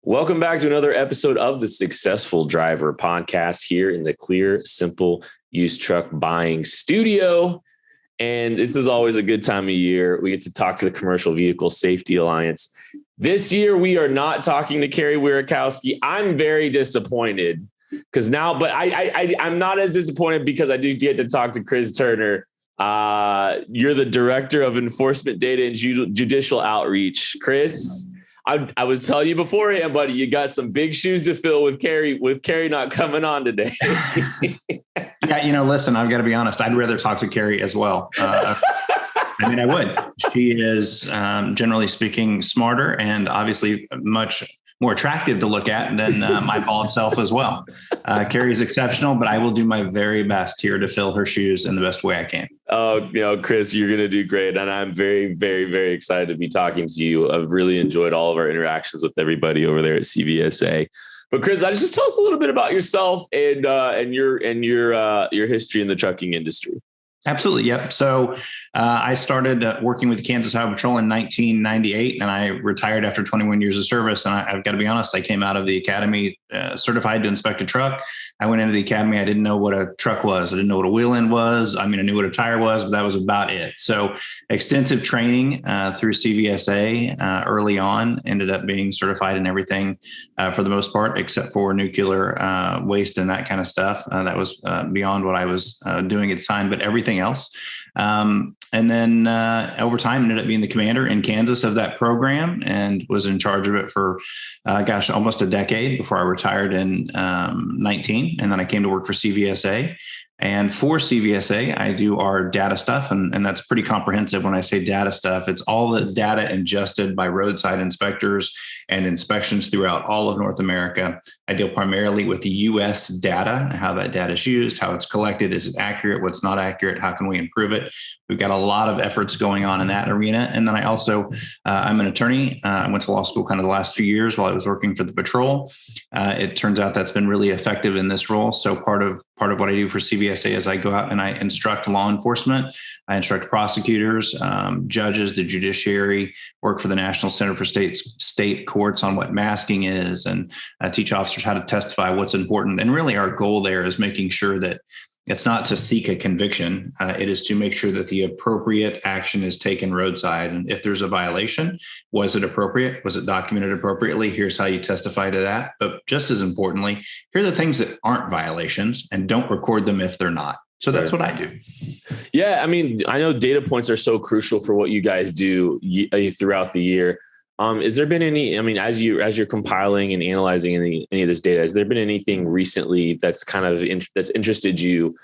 Welcome back to another episode of the Successful Driver podcast here in the Clear, Simple Used Truck Buying Studio. And this is always a good time of year. We get to talk to the Commercial Vehicle Safety Alliance. This year, we are not talking to Carrie Wierakowski. I'm very disappointed because now, but I'm not as disappointed because I do get to talk to Chris Turner. You're the Director of Enforcement Data and Judicial Outreach. Chris, I was telling you beforehand, buddy, you got some big shoes to fill with Carrie not coming on today. Yeah, listen, I've got to be honest. I'd rather talk to Carrie as well. I would. She is, generally speaking, smarter and obviously much more attractive to look at than my bald self as well. Carrie's exceptional, but I will do my very best here to fill her shoes in the best way I can. Oh, Chris, you're going to do great. And I'm very, very, very excited to be talking to you. I've really enjoyed all of our interactions with everybody over there at CVSA. But Chris, just tell us a little bit about yourself and your history in the trucking industry. Absolutely. Yep. So I started working with the Kansas Highway Patrol in 1998, and I retired after 21 years of service. And I've got to be honest, I came out of the academy certified to inspect a truck. I went into the academy. I didn't know what a truck was. I didn't know what a wheel end was. I knew what a tire was, but that was about it. So extensive training through CVSA early on, ended up being certified in everything for the most part, except for nuclear waste and that kind of stuff. That was beyond what I was doing at the time, but everything else. And then over time, ended up being the commander in Kansas of that program and was in charge of it for, almost a decade before I retired in 19. And then I came to work for CVSA. And for CVSA, I do our data stuff, and that's pretty comprehensive. When I say data stuff, it's all the data ingested by roadside inspectors and inspections throughout all of North America. I deal primarily with the U.S. data, how that data is used, how it's collected, is it accurate, what's not accurate, how can we improve it? We've got a lot of efforts going on in that arena. And then I also, I'm an attorney. I went to law school kind of the last few years while I was working for the patrol. It turns out that's been really effective in this role. So part of what I do for CVSA is I go out and I instruct law enforcement. I instruct prosecutors, judges, the judiciary, work for the National Center for State Courts on what masking is, and teach officers how to testify, what's important. And really our goal there is making sure that it's not to seek a conviction. It is to make sure that the appropriate action is taken roadside. And if there's a violation, was it appropriate? Was it documented appropriately? Here's how you testify to that. But just as importantly, here are the things that aren't violations, and don't record them if they're not. So that's what I do. Yeah. I know data points are so crucial for what you guys do throughout the year. Has there been any, as you're compiling and analyzing any of this data, has there been anything recently that's kind of that's interested you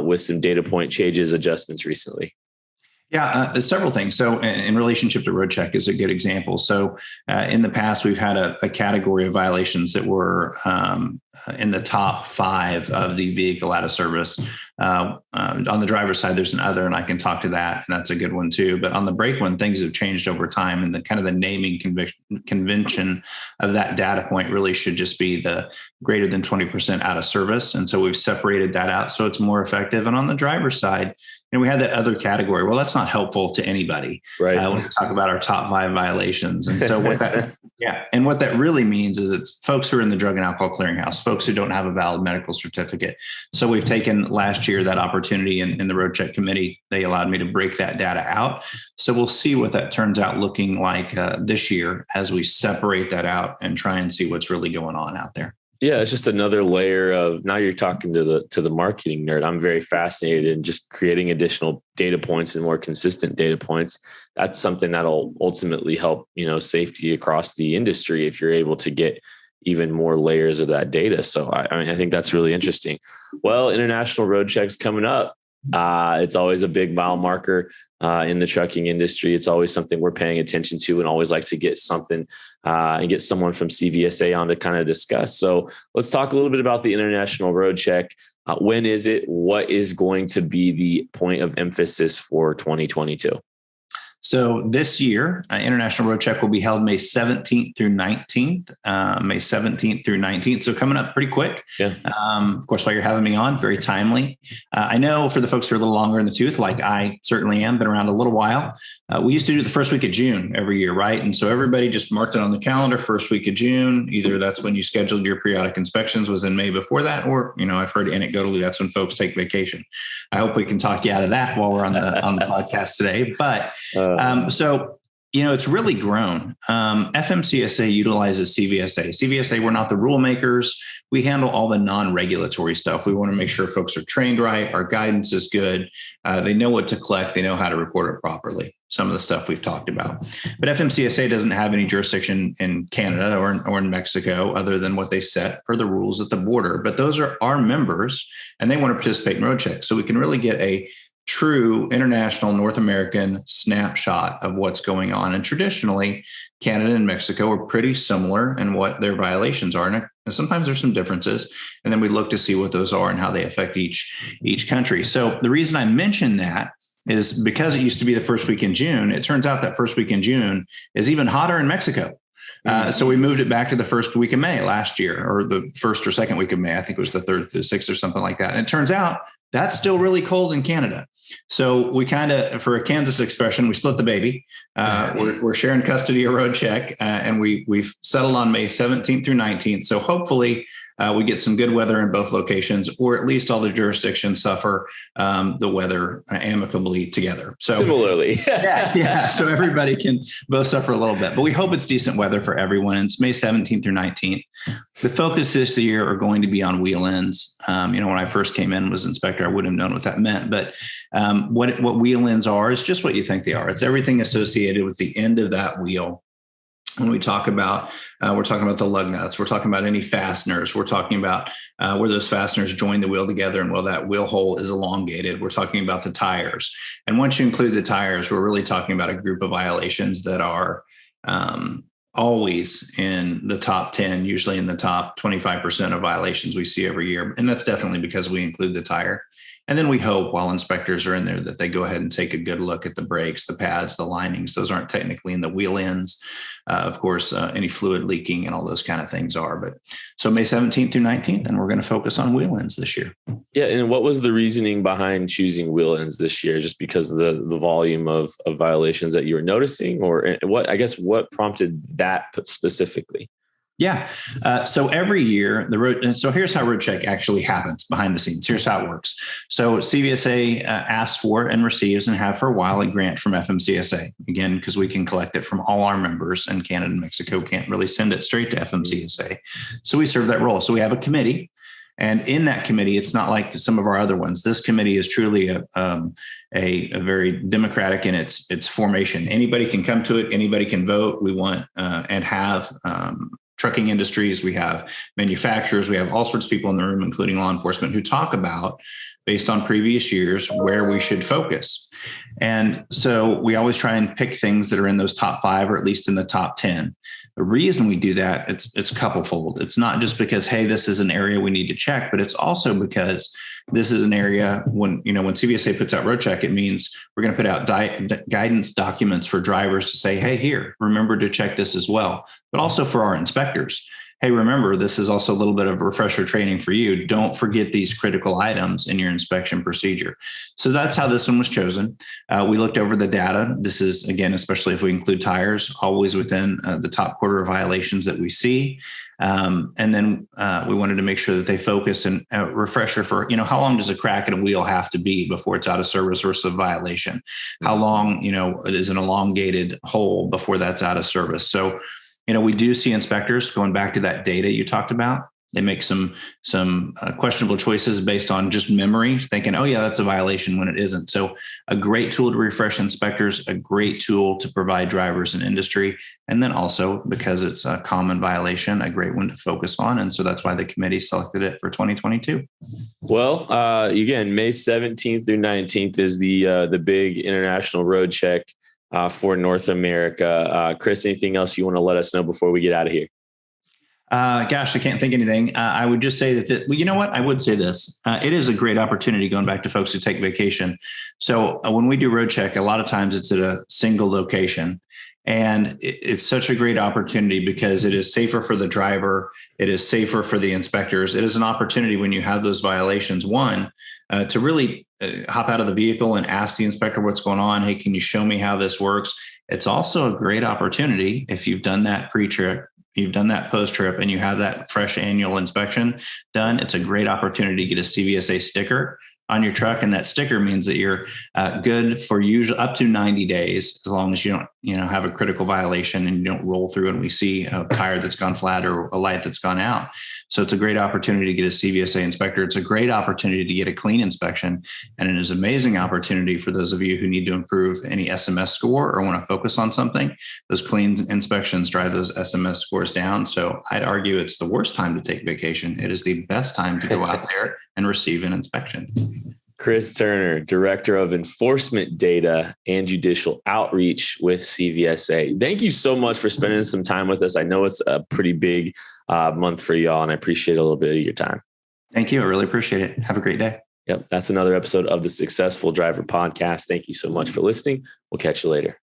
with some data point changes, adjustments recently? Yeah, there's several things. So in relationship to Roadcheck is a good example. So in the past, we've had a category of violations that were in the top 5 of the vehicle out of service. On the driver's side, there's an other, and I can talk to that, and that's a good one too. But on the brake one, things have changed over time, and the kind of the naming convention of that data point really should just be the greater than 20% out of service. And so we've separated that out so it's more effective. And on the driver's side, we had that other category. Well, that's not helpful to anybody, right? When we talk about our top 5 violations. And so what that really means is it's folks who are in the Drug and Alcohol Clearinghouse, folks who don't have a valid medical certificate. So we've taken last year that opportunity in the Roadcheck committee. They allowed me to break that data out. So we'll see what that turns out looking like this year as we separate that out and try and see what's really going on out there. Yeah, it's just another layer of, now you're talking to the marketing nerd. I'm very fascinated in just creating additional data points and more consistent data points. That's something that'll ultimately help, safety across the industry if you're able to get even more layers of that data. So I think that's really interesting. Well, International Roadchecks coming up. It's always a big mile marker in the trucking industry. It's always something we're paying attention to, and always like to get something and get someone from CVSA on to kind of discuss. So let's talk a little bit about the International Roadcheck. When is it? What is going to be the point of emphasis for 2022? So this year, International Roadcheck will be held May 17th through 19th, May 17th through 19th. So coming up pretty quick. Yeah. Of course, while you're having me on, very timely. I know for the folks who are a little longer in the tooth, like I certainly am, been around a little while. We used to do the first week of June every year, right? And so everybody just marked it on the calendar, first week of June. Either that's when you scheduled your periodic inspections was in May before that, or, I've heard anecdotally that's when folks take vacation. I hope we can talk you out of that while we're on the podcast today. But so, it's really grown. FMCSA utilizes CVSA. CVSA, we're not the rule makers. We handle all the non-regulatory stuff. We want to make sure folks are trained right. Our guidance is good. They know what to collect. They know how to report it properly. Some of the stuff we've talked about. But FMCSA doesn't have any jurisdiction in Canada or in Mexico other than what they set for the rules at the border. But those are our members, and they want to participate in road checks. So we can really get a true international North American snapshot of what's going on. And traditionally, Canada and Mexico are pretty similar in what their violations are. And sometimes there's some differences. And then we look to see what those are and how they affect each country. So the reason I mention that is because it used to be the first week in June. It turns out that first week in June is even hotter in Mexico. So we moved it back to the first week of May last year, or the first or second week of May. I think it was the 3rd to the 6th or something like that. And it turns out that's still really cold in Canada. So we kind of, for a Kansas expression, we split the baby. We're sharing custody of road check, and we've settled on May 17th through 19th. So hopefully we get some good weather in both locations, or at least all the jurisdictions suffer the weather amicably together. So similarly, yeah. So everybody can both suffer a little bit, but we hope it's decent weather for everyone. It's May 17th through 19th. The focus this year are going to be on wheel ends. When I first came in was inspector, I wouldn't have known what that meant, but what wheel ends are is just what you think they are. It's everything associated with the end of that wheel. When we talk about, we're talking about the lug nuts, we're talking about any fasteners, we're talking about where those fasteners join the wheel together and that wheel hole is elongated. We're talking about the tires. And once you include the tires, we're really talking about a group of violations that are always in the top 10, usually in the top 25% of violations we see every year. And that's definitely because we include the tire. And then we hope while inspectors are in there that they go ahead and take a good look at the brakes, the pads, the linings. Those aren't technically in the wheel ends. Of course, any fluid leaking and all those kind of things are. But so May 17th through 19th, and we're going to focus on wheel ends this year. Yeah. And what was the reasoning behind choosing wheel ends this year? Just because of the volume of violations that you were noticing, or what prompted that specifically? Yeah. So every year so here's how road check actually happens behind the scenes. Here's how it works. So CVSA asks for and receives and have for a while a grant from FMCSA, again, because we can collect it from all our members, and Canada and Mexico can't really send it straight to FMCSA. So we serve that role. So we have a committee, and in that committee, it's not like some of our other ones. This committee is truly a very democratic in its formation. Anybody can come to it. Anybody can vote. We want and have trucking industries, we have manufacturers, we have all sorts of people in the room, including law enforcement, who talk about, based on previous years, where we should focus. And so we always try and pick things that are in those top 5, or at least in the top 10. The reason we do that, it's couple-fold. It's not just because, hey, this is an area we need to check, but it's also because this is an area when CVSA puts out road check, it means we're going to put out guidance documents for drivers to say, hey, here, remember to check this as well. But also for our inspectors. Hey, remember, this is also a little bit of refresher training for you. Don't forget these critical items in your inspection procedure. So that's how this one was chosen. We looked over the data. This is, again, especially if we include tires, always within the top quarter of violations that we see. And then we wanted to make sure that they focused, and a refresher for, how long does a crack in a wheel have to be before it's out of service versus a violation? How long, it is an elongated hole before that's out of service? So, we do see inspectors going back to that data you talked about. They make some questionable choices based on just memory, thinking, oh, yeah, that's a violation when it isn't. So a great tool to refresh inspectors, a great tool to provide drivers and industry. And then also, because it's a common violation, a great one to focus on. And so that's why the committee selected it for 2022. Well, again, May 17th through 19th is the big International Road Check for North America. Chris, anything else you want to let us know before we get out of here? Gosh, I can't think of anything. I would just say that, well, you know what? I would say this. It is a great opportunity going back to folks who take vacation. So when we do road check, a lot of times it's at a single location. And it's such a great opportunity because it is safer for the driver. It is safer for the inspectors. It is an opportunity when you have those violations, one, to really hop out of the vehicle and ask the inspector what's going on. Hey, can you show me how this works? It's also a great opportunity if you've done that pre-trip, you've done that post-trip, and you have that fresh annual inspection done. It's a great opportunity to get a CVSA sticker on your truck. And that sticker means that you're good for usually up to 90 days, as long as you don't, have a critical violation and you don't roll through and we see a tire that's gone flat or a light that's gone out. So it's a great opportunity to get a CVSA inspector. It's a great opportunity to get a clean inspection. And it is an amazing opportunity for those of you who need to improve any SMS score or want to focus on something. Those clean inspections drive those SMS scores down. So I'd argue it's the worst time to take vacation. It is the best time to go out there and receive an inspection. Chris Turner, Director of Enforcement Data and Judicial Outreach with CVSA. Thank you so much for spending some time with us. I know it's a pretty big month for y'all, and I appreciate a little bit of your time. Thank you. I really appreciate it. Have a great day. Yep. That's another episode of the Successful Driver Podcast. Thank you so much for listening. We'll catch you later.